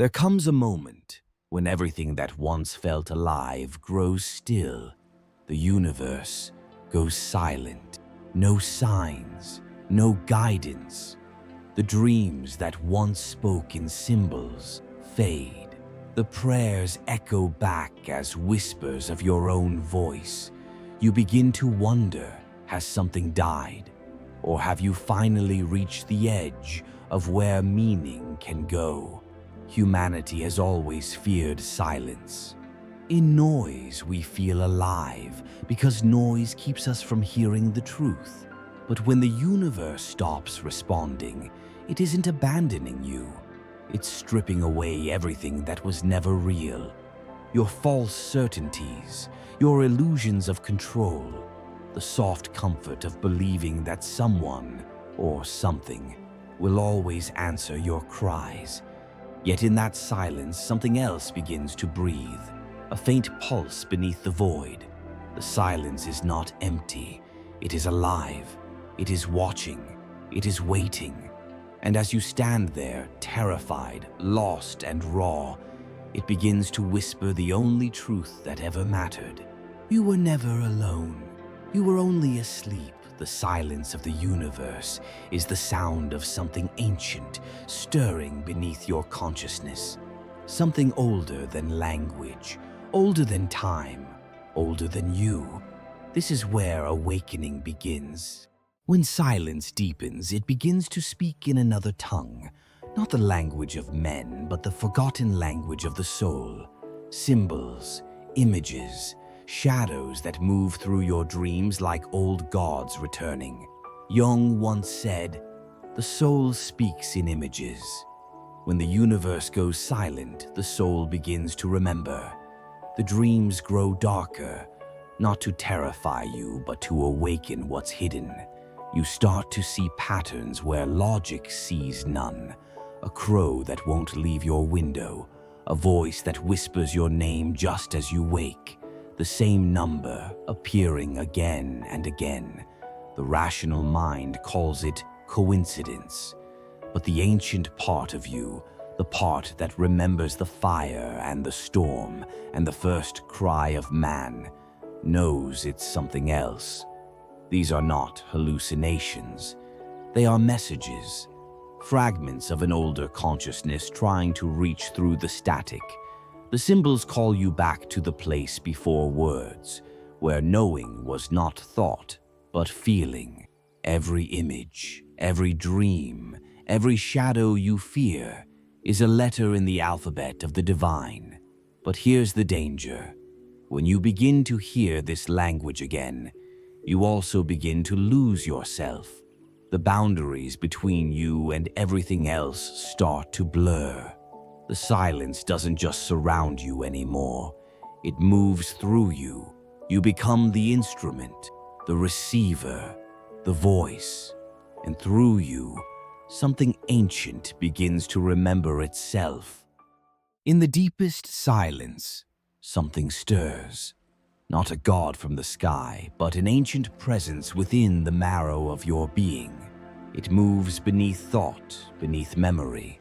There comes a moment when everything that once felt alive grows still. The universe goes silent. No signs, no guidance. The dreams that once spoke in symbols fade. The prayers echo back as whispers of your own voice. You begin to wonder, has something died? Or have you finally reached the edge of where meaning can go? Humanity has always feared silence. In noise, we feel alive because noise keeps us from hearing the truth. But when the universe stops responding, it isn't abandoning you. It's stripping away everything that was never real. Your false certainties, your illusions of control, the soft comfort of believing that someone or something will always answer your cries. Yet in that silence, something else begins to breathe, a faint pulse beneath the void. The silence is not empty, it is alive, it is watching, it is waiting. And as you stand there, terrified, lost, and raw, it begins to whisper the only truth that ever mattered. You were never alone. You were only asleep. The silence of the universe is the sound of something ancient stirring beneath your consciousness. Something older than language, older than time, older than you. This is where awakening begins. When silence deepens, it begins to speak in another tongue, not the language of men, but the forgotten language of the soul. Symbols, images, shadows that move through your dreams like old gods returning. Jung once said, "The soul speaks in images." When the universe goes silent, the soul begins to remember. The dreams grow darker, not to terrify you, but to awaken what's hidden. You start to see patterns where logic sees none. A crow that won't leave your window, a voice that whispers your name just as you wake, the same number appearing again and again. The rational mind calls it coincidence, but the ancient part of you, the part that remembers the fire and the storm and the first cry of man, knows it's something else. These are not hallucinations. They are messages, fragments of an older consciousness trying to reach through the static. The symbols call you back to the place before words, where knowing was not thought, but feeling. Every image, every dream, every shadow you fear is a letter in the alphabet of the divine. But here's the danger. When you begin to hear this language again, you also begin to lose yourself. The boundaries between you and everything else start to blur. The silence doesn't just surround you anymore. It moves through you. You become the instrument, the receiver, the voice. And through you, something ancient begins to remember itself. In the deepest silence, something stirs. Not a god from the sky, but an ancient presence within the marrow of your being. It moves beneath thought, beneath memory,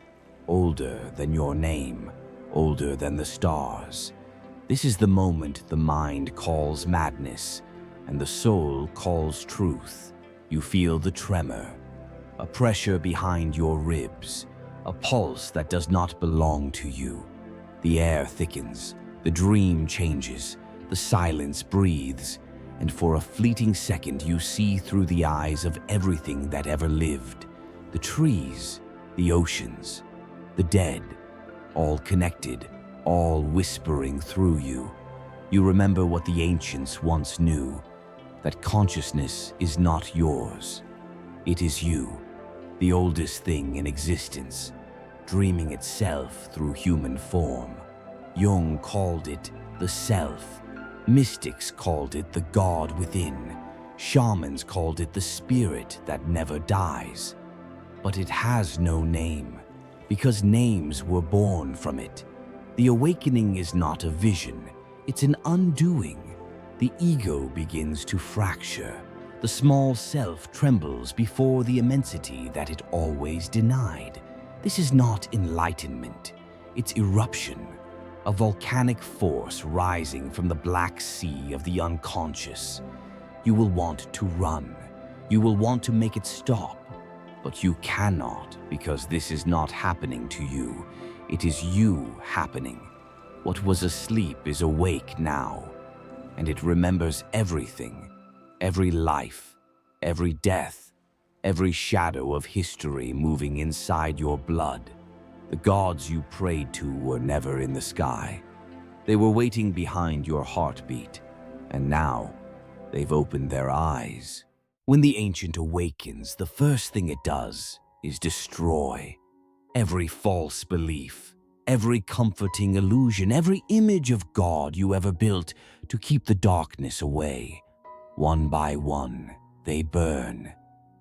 older than your name, older than the stars. This is the moment the mind calls madness, and the soul calls truth. You feel the tremor, a pressure behind your ribs, a pulse that does not belong to you. The air thickens, the dream changes, the silence breathes, and for a fleeting second you see through the eyes of everything that ever lived. The trees, the oceans, the dead, all connected, all whispering through you. You remember what the ancients once knew, that consciousness is not yours. It is you, the oldest thing in existence, dreaming itself through human form. Jung called it the self. Mystics called it the God within. Shamans called it the spirit that never dies. But it has no name, because names were born from it. The awakening is not a vision, it's an undoing. The ego begins to fracture. The small self trembles before the immensity that it always denied. This is not enlightenment. Its eruption, a volcanic force rising from the black sea of the unconscious. You will want to run. You will want to make it stop. But you cannot, because this is not happening to you. It is you happening. What was asleep is awake now, and it remembers everything, every life, every death, every shadow of history moving inside your blood. The gods you prayed to were never in the sky. They were waiting behind your heartbeat, and now they've opened their eyes. When the ancient awakens, the first thing it does is destroy every false belief, every comforting illusion, every image of God you ever built to keep the darkness away. One by one, they burn.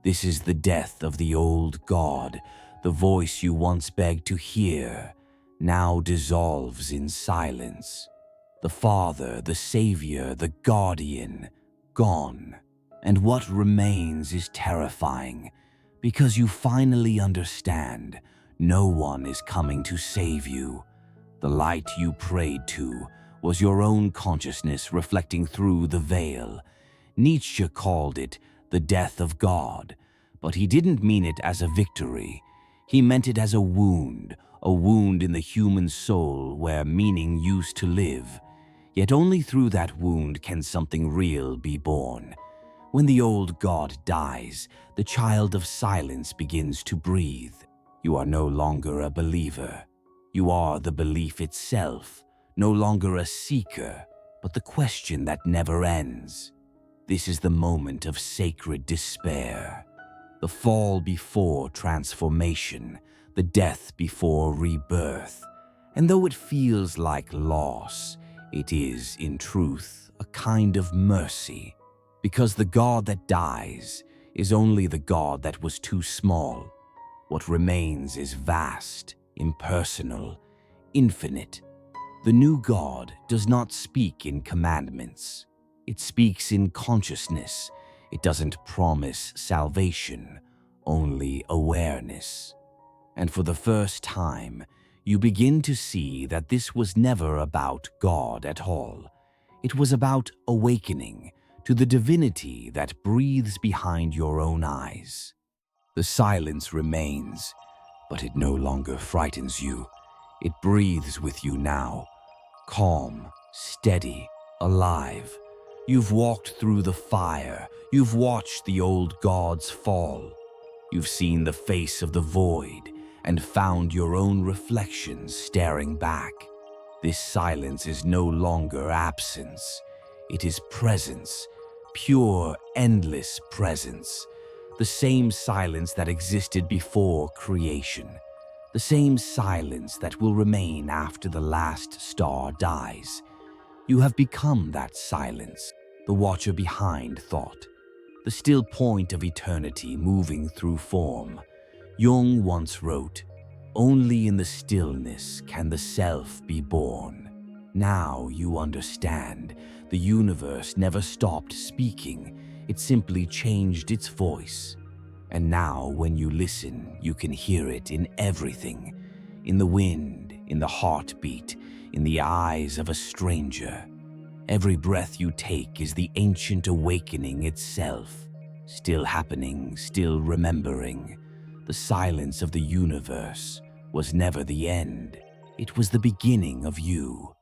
This is the death of the old God. The voice you once begged to hear now dissolves in silence. The Father, the Savior, the Guardian, gone. And what remains is terrifying, because you finally understand no one is coming to save you. The light you prayed to was your own consciousness reflecting through the veil. Nietzsche called it the death of God, but he didn't mean it as a victory. He meant it as a wound in the human soul where meaning used to live. Yet only through that wound can something real be born. When the old God dies, the child of silence begins to breathe. You are no longer a believer. You are the belief itself, no longer a seeker, but the question that never ends. This is the moment of sacred despair, the fall before transformation, the death before rebirth. And though it feels like loss, it is, in truth, a kind of mercy. Because the God that dies is only the God that was too small. What remains is vast, impersonal, infinite. The new God does not speak in commandments. It speaks in consciousness. It doesn't promise salvation, only awareness. And for the first time, you begin to see that this was never about God at all. It was about awakening to the divinity that breathes behind your own eyes. The silence remains, but it no longer frightens you. It breathes with you now, calm, steady, alive. You've walked through the fire. You've watched the old gods fall. You've seen the face of the void and found your own reflections staring back. This silence is no longer absence. It is presence, pure, endless presence. The same silence that existed before creation. The same silence that will remain after the last star dies. You have become that silence, the watcher behind thought, the still point of eternity moving through form. Jung once wrote, "Only in the stillness can the self be born." Now you understand. The universe never stopped speaking. It simply changed its voice. And now when you listen, you can hear it in everything. In the wind, in the heartbeat, in the eyes of a stranger. Every breath you take is the ancient awakening itself. Still happening, still remembering. The silence of the universe was never the end. It was the beginning of you.